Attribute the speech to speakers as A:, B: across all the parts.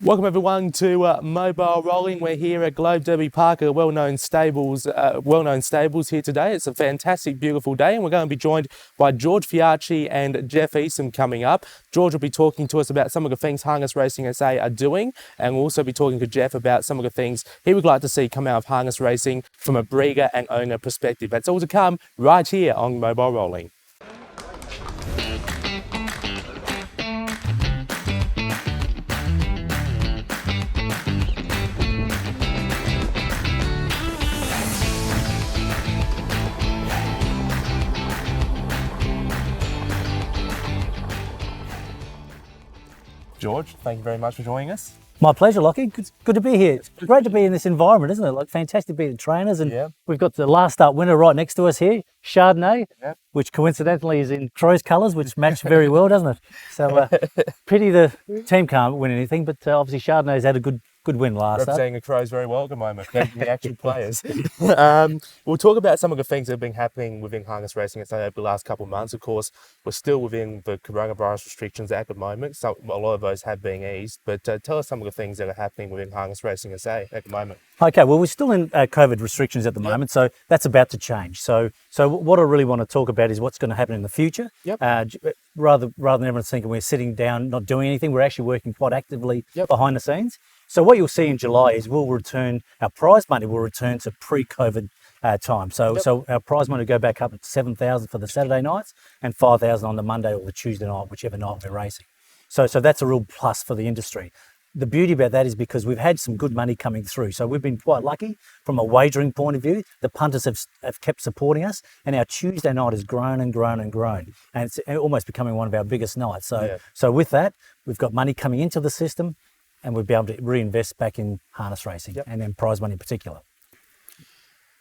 A: Welcome everyone to Mobile Rolling. We're here at Globe Derby Park, a well-known stables here today. It's a fantastic, beautiful day, and we're going to be joined by George Fiacchi and Geoff Easom coming up. George will be talking to us about some of the things Harness Racing SA are doing, and we'll also be talking to Geoff about some of the things he would like to see come out of harness racing from a breeder and owner perspective. That's all to come right here on Mobile Rolling. George, thank you very much for joining us.
B: My pleasure, Lachie. Good to be here. It's great to be in this environment, isn't it? Like, fantastic to be the trainers, and we've got the last start winner right next to us here, Chardonnay, which coincidentally is in Crow's colours, which match very well, doesn't it? So pity the team can't win anything, but obviously Chardonnay's had a good win last start.
A: Representing the Crows very well at the moment, the actual players. We'll talk about some of the things that have been happening within harness racing over the last couple of months. Of course, we're still within the coronavirus restrictions at the moment, so a lot of those have been eased. But tell us some of the things that are happening within harness racing SA at the moment.
B: Okay, well, we're still in COVID restrictions at the moment, so that's about to change. So what I really want to talk about is what's going to happen in the future. Rather than everyone thinking we're sitting down not doing anything, we're actually working quite actively behind the scenes. So what you'll see in July is our prize money will return to pre-COVID time. So our prize money will go back up to $7,000 for the Saturday nights and $5,000 on the Monday or the Tuesday night, whichever night we're racing. So that's a real plus for the industry. The beauty about that is because we've had some good money coming through. So we've been quite lucky from a wagering point of view. The punters have kept supporting us, and our Tuesday night has grown and grown and grown. And it's almost becoming one of our biggest nights. So with that, we've got money coming into the system, and we'll be able to reinvest back in harness racing and then prize money in particular.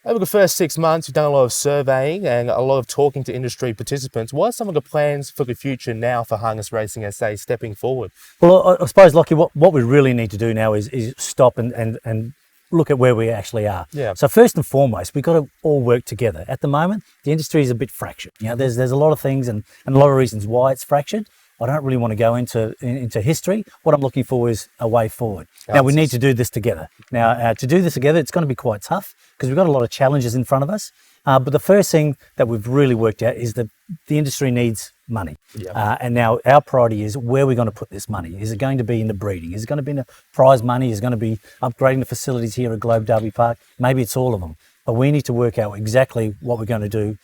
A: Over the first 6 months, you've done a lot of surveying and a lot of talking to industry participants. What are some of the plans for the future now for Harness Racing SA stepping forward?
B: Well, I suppose, Lachie, what we really need to do now is stop and look at where we actually are. So first and foremost, we've got to all work together. At the moment, the industry is a bit fractured. You know, there's a lot of things and a lot of reasons why it's fractured. I don't really want to go into history. What I'm looking for is a way forward. Now, we need to do this together. Now, to do this together, it's going to be quite tough because we've got a lot of challenges in front of us. But the first thing that we've really worked out is that the industry needs money. And now our priority is where we're going to put this money. Is it going to be in the breeding? Is it going to be in the prize money? Is it going to be upgrading the facilities here at Globe Derby Park? Maybe it's all of them. But we need to work out exactly what we're going to do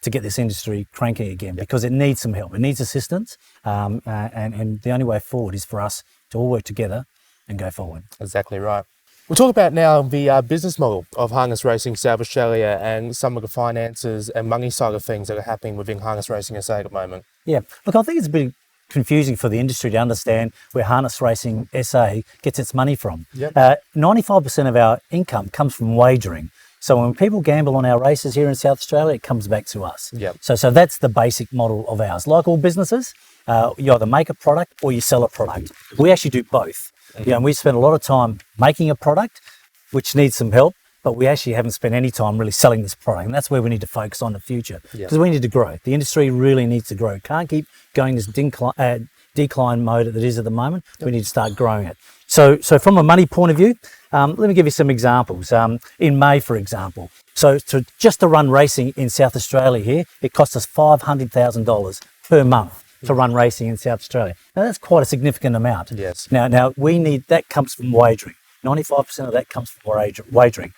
B: to get this industry cranking again, because it needs some help. It needs assistance, and the only way forward is for us to all work together and go forward.
A: Exactly right. We'll talk about now the business model of Harness Racing South Australia and some of the finances and money side of things that are happening within Harness Racing SA at the moment. Yeah,
B: look, I think it's a bit confusing for the industry to understand where Harness Racing SA gets its money from. 95% of our income comes from wagering. So when people gamble on our races here in South Australia, it comes back to us. So that's the basic model of ours. Like all businesses, you either make a product or you sell a product. We actually do both. And we spend a lot of time making a product, which needs some help, but we actually haven't spent any time really selling this product. And that's where we need to focus on the future, because we need to grow. The industry really needs to grow. Can't keep going this decline mode that it is at the moment. We need to start growing it. So from a money point of view, let me give you some examples. In May, for example, just to run racing in South Australia here, it costs us $500,000 per month to run racing in South Australia. Now that's quite a significant amount. Now we need, that comes from wagering. 95% of that comes from wagering.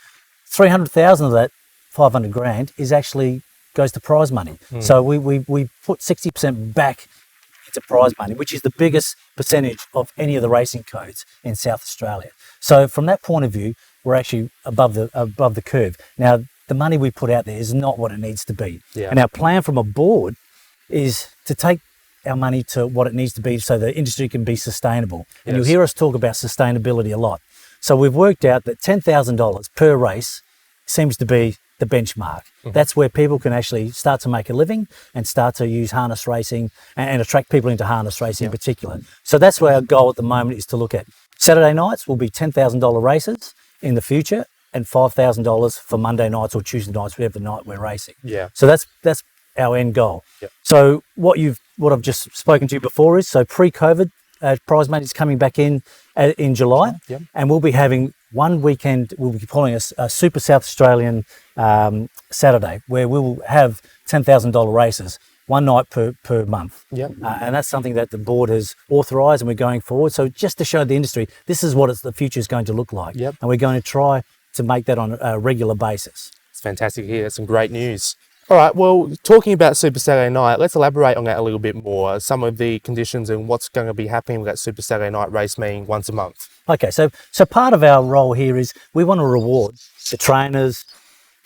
B: 300,000 of that 500 grand is actually goes to prize money. So we put 60% back into prize money, which is the biggest percentage of any of the racing codes in South Australia. So from that point of view, we're actually above the curve. Now, the money we put out there is not what it needs to be. And our plan from a board is to take our money to what it needs to be so the industry can be sustainable. And you'll hear us talk about sustainability a lot. So we've worked out that $10,000 per race seems to be the benchmark. That's where people can actually start to make a living and start to use harness racing and attract people into harness racing in particular. So that's where our goal at the moment is to look at. Saturday nights will be $10,000 races in the future, and $5,000 for Monday nights or Tuesday nights, whatever night we're racing. So that's our end goal. So what I've just spoken to you before is, so pre-COVID, prize money is coming back in July,
A: Yep.
B: and we'll be having one weekend. We'll be calling a Super South Australian Saturday, where we will have $10,000 races, one night per month.
A: Yep.
B: And that's something that the board has authorised, and we're going forward. So just to show the industry, this is what the future is going to look like.
A: Yep.
B: And we're going to try to make that on a regular basis.
A: It's fantastic to hear. That's some great news. All right, well, talking about Super Saturday Night, let's elaborate on that a little bit more. Some of the conditions and what's going to be happening with that Super Saturday Night race meeting once a month.
B: Okay, so part of our role here is we want to reward the trainers.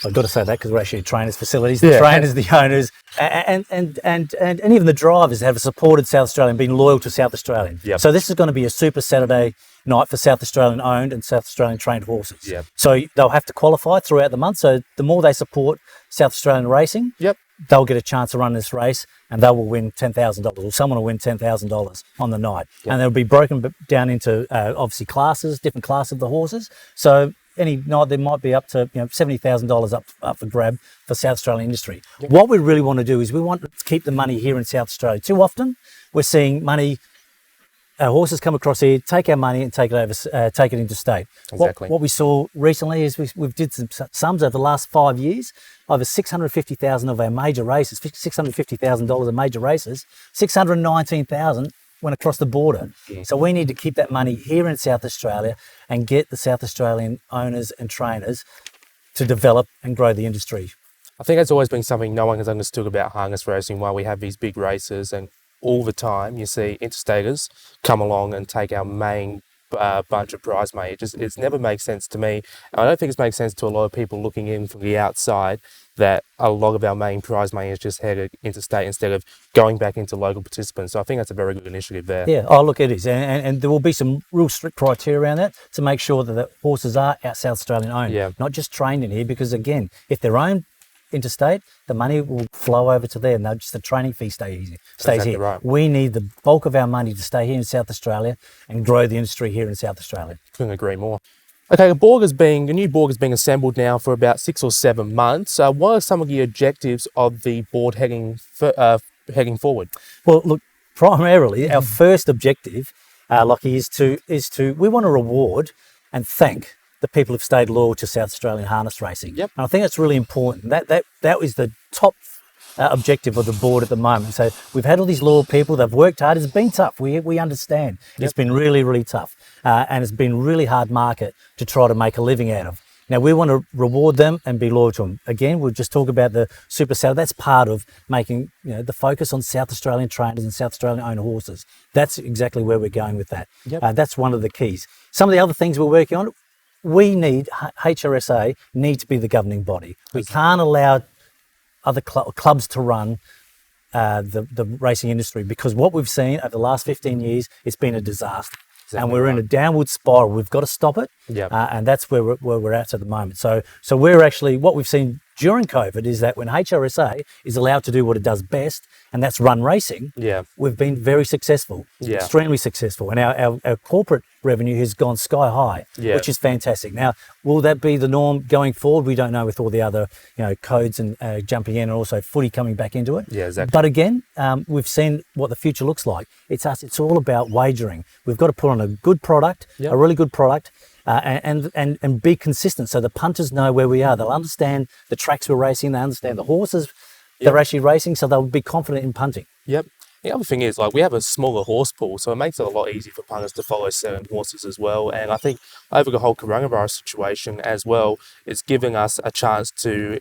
B: I've got to say that because we're actually trainers' facilities, the trainers, the owners, and even the drivers that have supported South Australia and been loyal to South Australian.
A: Yep.
B: So this is going to be a Super Saturday Night for South Australian owned and South Australian trained horses.
A: Yep.
B: So they'll have to qualify throughout the month. So the more they support South Australian racing,
A: Yep.
B: they'll get a chance to run this race, and they will win $10,000, or someone will win $10,000 on the night.
A: Yep.
B: And they'll be broken down into obviously classes, different classes of the horses. So any night there might be up to $70,000 up for grab for South Australian industry. Yep. What we really want to do is we want to keep the money here in South Australia. Too often we're seeing money. Horses come across here, take our money and take it interstate.
A: Exactly.
B: What we saw recently is we've did some sums over the last 5 years. Over 650,000 of our major races, $650,000 of major races, 619,000 went across the border.
A: Yeah.
B: So we need to keep that money here in South Australia and get the South Australian owners and trainers to develop and grow the industry.
A: I think that's always been something no one has understood about harness racing, why we have these big races, and all the time you see interstaters come along and take our main bunch of prize money. It's never makes sense to me. I don't think it's makes sense to a lot of people looking in from the outside that a lot of our main prize money is just headed interstate instead of going back into local participants. So I think that's a very good initiative there.
B: Yeah, oh look, it is. And there will be some real strict criteria around that to make sure that the horses are South Australian owned, not just trained in here, because again, if they're owned interstate, the money will flow over to there, and just the training fee stays
A: exactly
B: here.
A: Right.
B: We need the bulk of our money to stay here in South Australia and grow the industry here in South Australia.
A: Couldn't agree more. Okay, the new board is being assembled now for about 6 or 7 months. What are some of the objectives of the board heading forward?
B: Well, look, primarily our first objective, Lachie, is to we want to reward and thank the people who've stayed loyal to South Australian harness racing.
A: Yep.
B: And I think that's really important. That is the top objective of the board at the moment. So we've had all these loyal people, they've worked hard. It's been tough. We understand.
A: Yep. It's
B: been really, really tough. And it's been really hard market to try to make a living out of. Now, we want to reward them and be loyal to them. Again, we'll just talk about the Super Saturday. That's part of making the focus on South Australian trainers and South Australian owned horses. That's exactly where we're going with that.
A: Yep.
B: That's one of the keys. Some of the other things we're working on, we need, HRSA need to be the governing body. We can't allow other clubs to run the racing industry, because what we've seen over the last 15 years, it's been a disaster. Exactly. And we're in a downward spiral. We've got to stop it.
A: Yep.
B: And that's where we're at the moment. So we're actually, what we've seen during COVID is that when HRSA is allowed to do what it does best, and that's run racing, we've been very successful, extremely successful. And our corporate revenue has gone sky high, which is fantastic. Now, will that be the norm going forward? We don't know, with all the other codes and jumping in, and also footy coming back into it.
A: Yeah, exactly.
B: But again, we've seen what the future looks like. It's all about wagering. We've got to put on a good product, a really good product, and be consistent, so the punters know where we are. They'll understand the tracks we're racing. They understand the horses they're actually racing, so they'll be confident in punting.
A: Yep. The other thing is, we have a smaller horse pool, so it makes it a lot easier for punters to follow certain horses as well. And I think over the whole coronavirus situation as well, it's giving us a chance to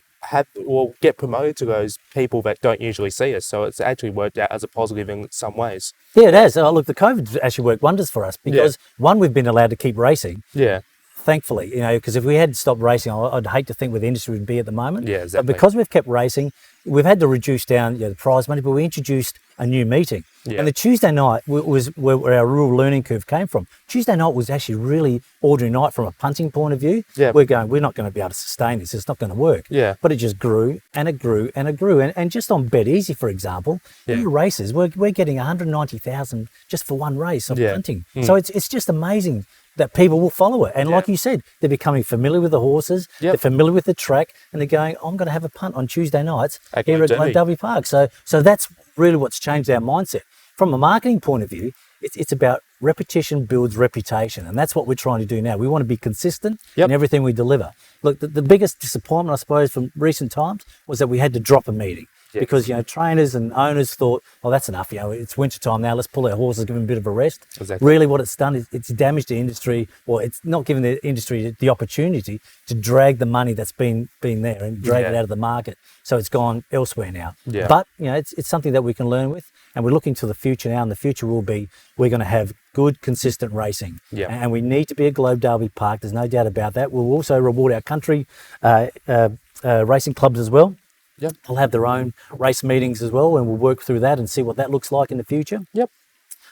A: get promoted to those people that don't usually see us. So it's actually worked out as a positive in some ways.
B: Yeah, it has. Look, the COVID actually worked wonders for us, because one, we've been allowed to keep racing.
A: Yeah.
B: Thankfully, because if we had stopped racing, I'd hate to think where the industry would be at the moment.
A: Yeah, exactly.
B: But because we've kept racing, we've had to reduce down the prize money, but we introduced a new meeting. Yeah. And the Tuesday night was where our rural learning curve came from. Tuesday night was actually really ordinary night from a punting point of view. Yeah. We're not going to be able to sustain this. It's not going to work. Yeah. But it just grew and it grew and it grew. And just on Bet Easy, for example, races, we're getting 190,000 just for one race of punting. So it's just amazing that people will follow it. And like you said, they're becoming familiar with the horses, they're familiar with the track, and they're going, I'm going to have a punt on Tuesday nights here at Globe W Park. So that's really what's changed our mindset. From a marketing point of view, it's about repetition builds reputation, and that's what we're trying to do now. We want to be consistent in everything we deliver. Look, the biggest disappointment, I suppose, from recent times was that we had to drop a meeting. Because, you know, trainers and owners thought, oh, that's enough, you know, it's winter time now, let's pull our horses, give them a bit of a rest.
A: Exactly.
B: Really what it's done is it's damaged the industry, or it's not given the industry the opportunity to drag the money that's been there and drag it out of the market. So it's gone elsewhere now. But, you know, it's something that we can learn with, and we're looking to the future now, and the future will be, we're going to have good, consistent racing. And we need to be a Globe Derby park, there's no doubt about that. We'll also reward our country racing clubs as well. They'll have their own race meetings as well, and we'll work through that and see what that looks like in the future.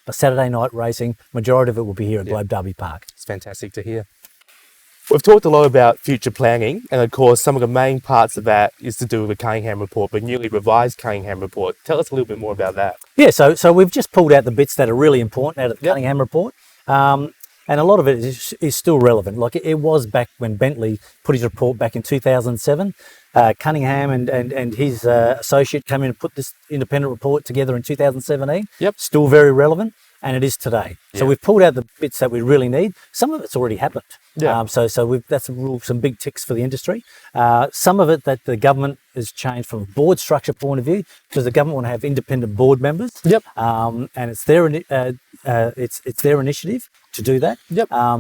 B: But Saturday night racing, majority of it will be here at Globe Derby Park.
A: It's fantastic to hear. We've talked a lot about future planning, and of course some of the main parts of that is to do with the Cunningham report, the newly revised Cunningham report. Tell us a little bit more about that.
B: Yeah, so we've just pulled out the bits that are really important out of the Cunningham report. And a lot of it is still relevant. Like it was back when Bentley put his report back in 2007. Cunningham and his associate came in and put this independent report together in 2017. Still very relevant, and it is today. So we've pulled out the bits that we really need. Some of it's already happened. So that's some big ticks for the industry. Some of it that the government has changed from a board structure point of view, because the government want to have independent board members. And it's their initiative to do that.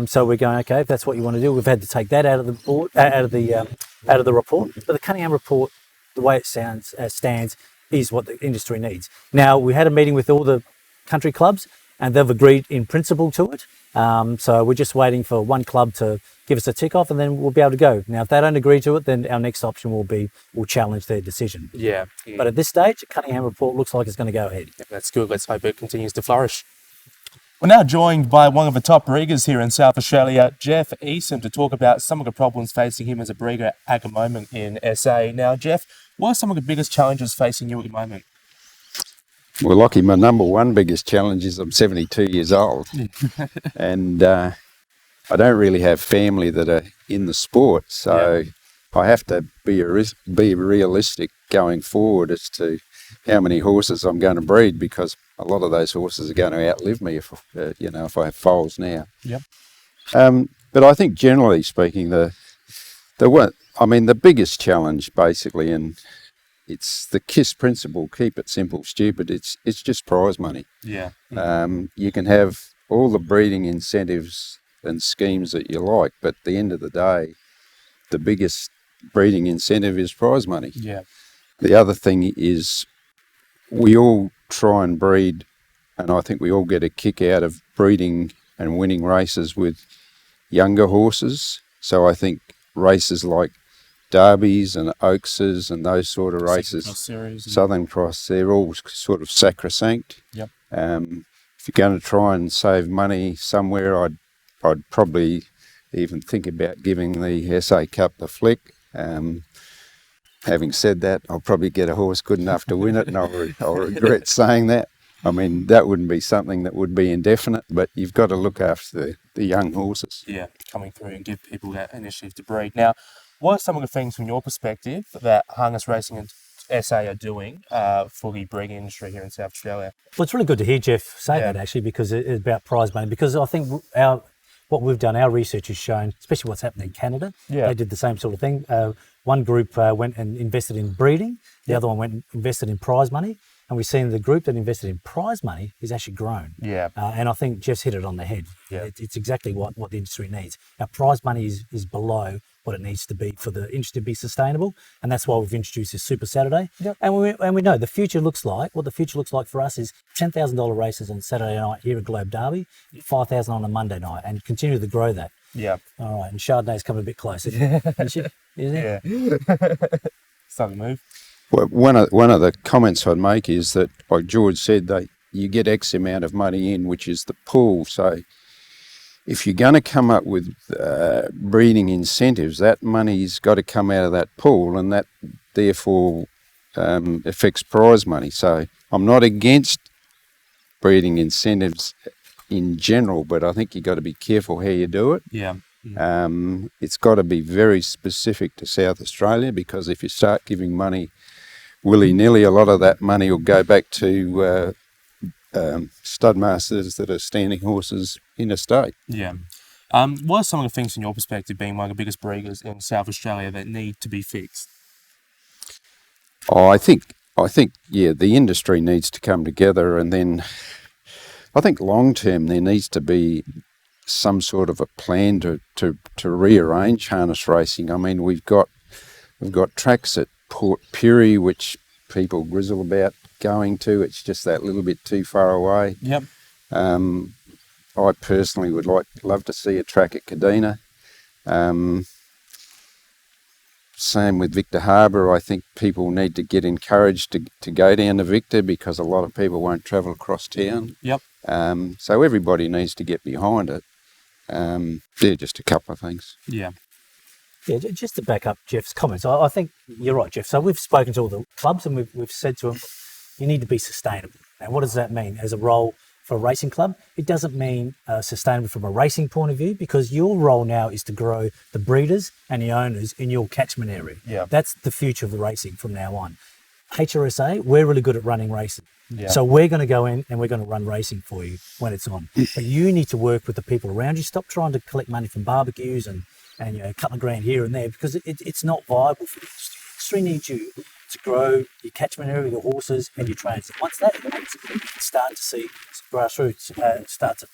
B: So we're going, okay, if that's what you want to do, we've had to take that out of the board, out of the report. But the Cunningham report, the way it stands, is what the industry needs. Now, we had a meeting with all the country clubs, and they've agreed in principle to it. So we're just waiting for one club to give us a tick off, and then we'll be able to go. Now, if they don't agree to it, then our next option will be we'll challenge their decision. But at this stage, the Cunningham report looks like it's going to go ahead.
A: That's good. Let's hope it continues to flourish. We're now joined by one of the top breeders here in South Australia, Geoff Easom, to talk about some of the problems facing him as a breeder at the moment in SA. Now, Geoff, what are some of the biggest challenges facing you at the moment?
C: Well, Lachie, my number one biggest challenge is I'm 72 years old, and I don't really have family that are in the sport, so I have to be realistic going forward as to how many horses I'm going to breed, because a lot of those horses are going to outlive me if I have foals now. But I think generally speaking, the biggest challenge basically, and it's the KISS principle, keep it simple, stupid. It's just prize money. You can have all the breeding incentives and schemes that you like, but at the end of the day, the biggest breeding incentive is prize money. The other thing is we all try and breed, and I think we all get a kick out of breeding and winning races with younger horses. So I think races like Derbies and Oakses and those sort of races, Southern Cross, they're all sort of sacrosanct. If you're going to try and save money somewhere, I'd probably even think about giving the SA Cup a flick. Having said that, I'll probably get a horse good enough to win it, and I'll regret saying that. I mean, that wouldn't be something that would be indefinite, but you've got to look after the young horses.
A: Coming through and give people that initiative to breed. Now, what are some of the things from your perspective that harness racing and SA are doing for the breeding industry here in South Australia?
B: Well, it's really good to hear Geoff say that, actually, because it's about prize money. Because I think what we've done, our research has shown, especially what's happening in Canada, they did the same sort of thing. One group went and invested in breeding, the other one went and invested in prize money, and we've seen the group that invested in prize money is actually grown. And I think Geoff's hit it on the head. It's exactly what the industry needs. Now, prize money is below what it needs to be for the industry to be sustainable, and that's why we've introduced this Super Saturday. And we know the future looks like, what the future looks like for us is $10,000 races on Saturday night here at Globe Derby, 5,000 on a Monday night, and continue to grow that. All right, and Chardonnay's coming a bit closer. Isn't it?
A: Starting to move.
C: Well, one of the comments I'd make is that, like George said, you get X amount of money in, which is the pool. So if you're going to come up with breeding incentives, that money's got to come out of that pool, and that therefore affects prize money. So I'm not against breeding incentives in general, but I think you've got to be careful how you do it. It's got to be very specific to South Australia, because if you start giving money willy-nilly, a lot of that money will go back to stud masters that are standing horses interstate.
A: Yeah. What are some of the things, from your perspective, being one of the biggest breeders in South Australia, that need to be fixed?
C: Oh, I think, yeah, the industry needs to come together, and then I think long term there needs to be some sort of a plan to rearrange harness racing. I mean, we've got tracks at Port Pirie which people grizzle about going to. It's just that little bit too far away.
A: Yep.
C: I personally would love to see a track at Kadina. Same with Victor Harbour. I think people need to get encouraged to go down to Victor, because a lot of people won't travel across town.
A: Yep.
C: So everybody needs to get behind it. They're just a couple of things.
A: Yeah.
B: Yeah, just to back up Geoff's comments, I think you're right, Geoff. So we've spoken to all the clubs and we've said to them, you need to be sustainable. Now, what does that mean as a role for a racing club? It doesn't mean sustainable from a racing point of view, because your role now is to grow the breeders and the owners in your catchment area.
A: Yeah.
B: That's the future of the racing from now on. HRSA, we're really good at running racing.
A: Yeah.
B: So we're going to go in and we're going to run racing for you when it's on. But you need to work with the people around you. Stop trying to collect money from barbecues and a couple of grand here and there, because it's not viable for the industry. The industry needs you to grow your catchment area, your horses and your trains. And once that happens, you can start to see grassroots start to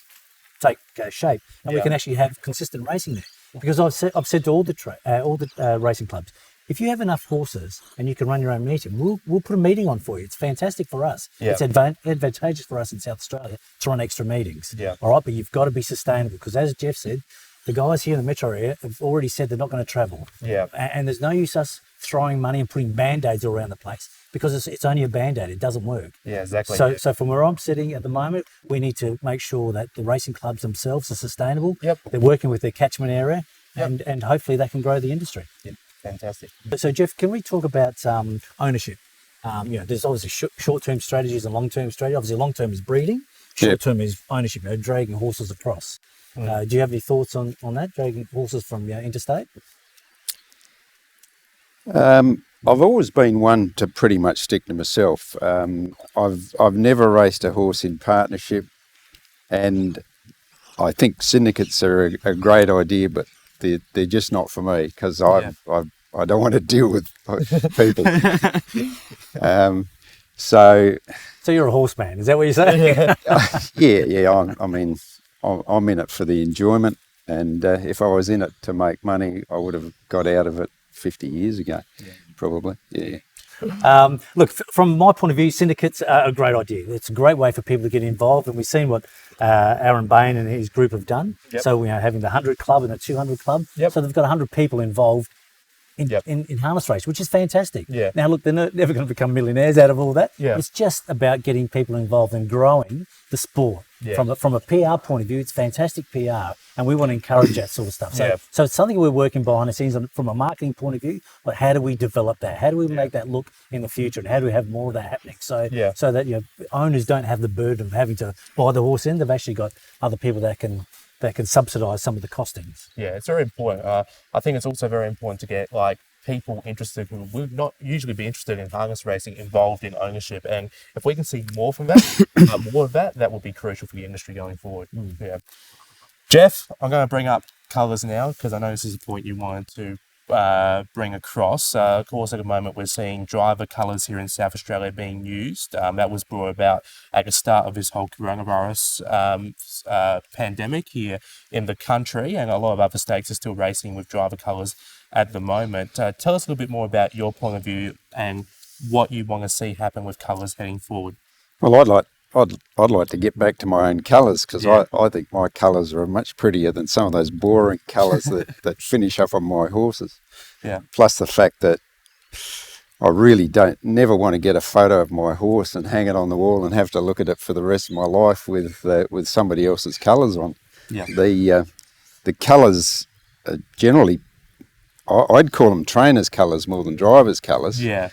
B: take shape, and we can actually have consistent racing there. Because I've said to all the racing clubs, if you have enough horses and you can run your own meeting, we'll put a meeting on for you. It's fantastic for us.
A: Yeah.
B: It's advantageous for us in South Australia to run extra meetings.
A: Yeah.
B: All right, but you've got to be sustainable, because as Geoff said, the guys here in the metro area have already said they're not going to travel.
A: Yeah.
B: And there's no use us throwing money and putting band-aids all around the place, because it's only a band-aid. It doesn't work.
A: Yeah, exactly.
B: So from where I'm sitting at the moment, we need to make sure that the racing clubs themselves are sustainable.
A: Yep.
B: They're working with their catchment area,
A: Yep.
B: and hopefully they can grow the industry.
A: Yeah, fantastic.
B: So Geoff, can we talk about ownership? There's obviously short-term strategies and long-term strategies. Obviously, long-term is breeding. Short-term is ownership, dragging horses across. Do you have any thoughts on that, dragging horses from interstate?
C: I've always been one to pretty much stick to myself. I've never raced a horse in partnership, and I think syndicates are a great idea, but they're just not for me, because I don't want to deal with people. So
B: you're a horseman, is that what you're saying?
C: yeah. I'm in it for the enjoyment, and if I was in it to make money, I would have got out of it 50 years ago, probably. Yeah.
B: Look, from my point of view, syndicates are a great idea. It's a great way for people to get involved, and we've seen what Aaron Bain and his group have done.
A: Yep.
B: So we are having the 100 club and the 200 club.
A: Yep.
B: So they've got 100 people involved in harness race, which is fantastic.
A: Yeah.
B: Now, look, they're never going to become millionaires out of all that.
A: Yeah.
B: It's just about getting people involved and growing the sport.
A: Yeah.
B: From a PR point of view, it's fantastic PR, and we want to encourage that sort of stuff. So it's something we're working behind the scenes on from a marketing point of view, but how do we develop that? How do we make that look in the future, and how do we have more of that happening? So that owners don't have the burden of having to buy the horse in. They've actually got other people that can subsidise some of the costings.
A: Yeah, it's very important. I think it's also very important to get people interested who would not usually be interested in harness racing involved in ownership, and if we can see more from that, that would be crucial for the industry going forward. Yeah. Geoff, I'm going to bring up colours now, because I know this is a point you wanted to bring across. Of course, at the moment we're seeing driver colours here in South Australia being used. That was brought about at the start of this whole coronavirus pandemic here in the country, and a lot of other states are still racing with driver colours at the moment. Tell us a little bit more about your point of view and what you want to see happen with colours heading forward.
C: Well, I'd like to get back to my own colours, because I think my colours are much prettier than some of those boring colours that finish up on my horses.
A: Yeah.
C: Plus the fact that I really never want to get a photo of my horse and hang it on the wall and have to look at it for the rest of my life with somebody else's colours on.
A: Yeah.
C: The colours are generally, I'd call them trainers' colours more than drivers' colours.
A: Yeah.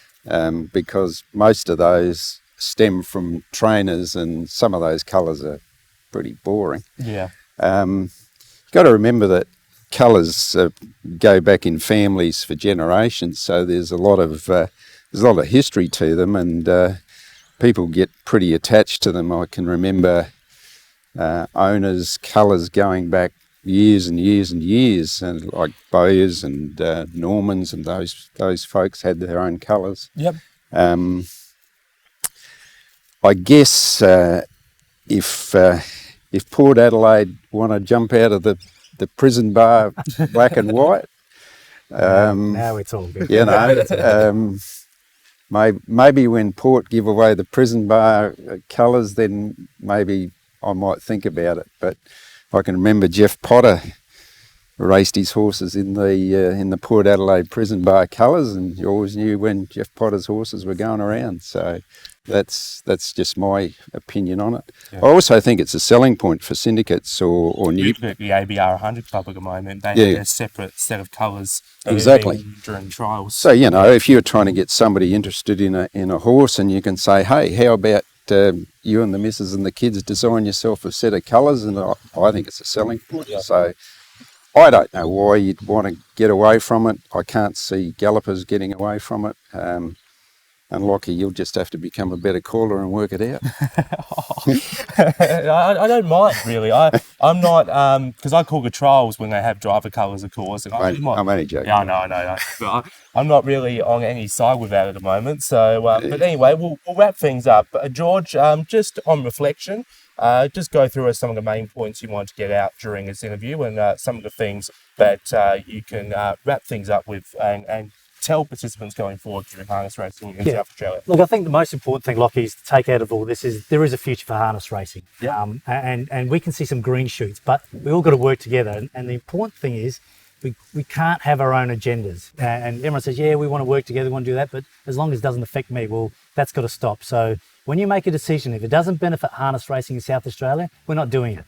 C: Because most of those stem from trainers, and some of those colours are pretty boring.
A: Yeah.
C: Got to remember that colours go back in families for generations, so there's a lot of history to them, and people get pretty attached to them. I can remember owners' colours going back years and years and years, and like Bowyers and Normans and those folks had their own colours.
A: Yep.
C: I guess if Port Adelaide want to jump out of the prison bar black and white,
B: now it's all good.
C: you know, maybe when Port give away the prison bar colours, then maybe I might think about it. But I can remember Jeff Potter raced his horses in the Port Adelaide prison bar colours, and you always knew when Jeff Potter's horses were going around. So that's just my opinion on it. Yeah. I also think it's a selling point for syndicates or new.
A: The ABR 100 Club at the moment, they have a separate set of colours
C: exactly
A: during trials.
C: So you know, if you're trying to get somebody interested in a horse, and you can say, hey, how about you and the missus and the kids design yourself a set of colours, and I think it's a selling point. Yeah. So I don't know why you'd want to get away from it. I can't see gallopers getting away from it. And Lachie, you'll just have to become a better caller and work it out.
A: I don't mind, really. I'm not, because I call the trials when they have driver colours, of course. And
C: I'm only joking.
A: Yeah, I know. But I'm not really on any side with that at the moment. So, but anyway, we'll wrap things up. George, just on reflection, just go through some of the main points you want to get out during this interview, and some of the things that you can wrap things up with and tell participants going forward during harness racing in South Australia.
B: Look, I think the most important thing, Lachie, is to take out of all this is there is a future for harness racing.
A: Yeah.
B: And we can see some green shoots, but we all got to work together. And the important thing is we can't have our own agendas. And everyone says, yeah, we want to work together, we want to do that, but as long as it doesn't affect me, well, that's got to stop. So when you make a decision, if it doesn't benefit harness racing in South Australia, we're not doing it.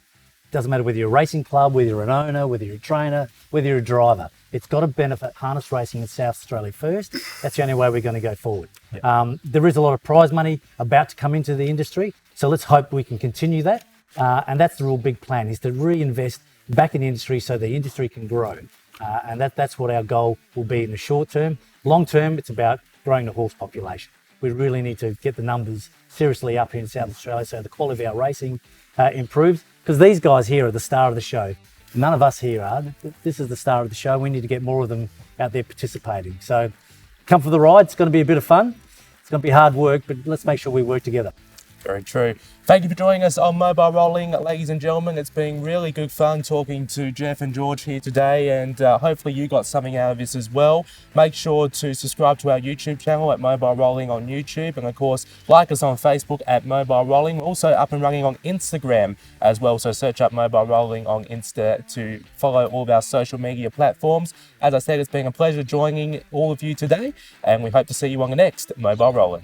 B: Doesn't matter whether you're a racing club, whether you're an owner, whether you're a trainer, whether you're a driver. It's got to benefit harness racing in South Australia first. That's the only way we're going to go forward. Yep. There is a lot of prize money about to come into the industry, so let's hope we can continue that. And that's the real big plan, is to reinvest back in the industry so the industry can grow. And that's what our goal will be in the short term. Long term, it's about growing the horse population. We really need to get the numbers seriously up here in South Australia so the quality of our racing improves. Because these guys here are the star of the show. None of us here are. This is the star of the show. We need to get more of them out there participating. So come for the ride. It's going to be a bit of fun. It's going to be hard work, but let's make sure we work together.
A: Very true. Thank you for joining us on Mobile Rolling, ladies and gentlemen. It's been really good fun talking to Geoff and George here today, and hopefully you got something out of this as well. Make sure to subscribe to our YouTube channel at Mobile Rolling on YouTube, and of course like us on Facebook at Mobile Rolling. We're also up and running on Instagram as well, so search up Mobile Rolling on Insta to follow all of our social media platforms. As I said, it's been a pleasure joining all of you today, and we hope to see you on the next Mobile Rolling.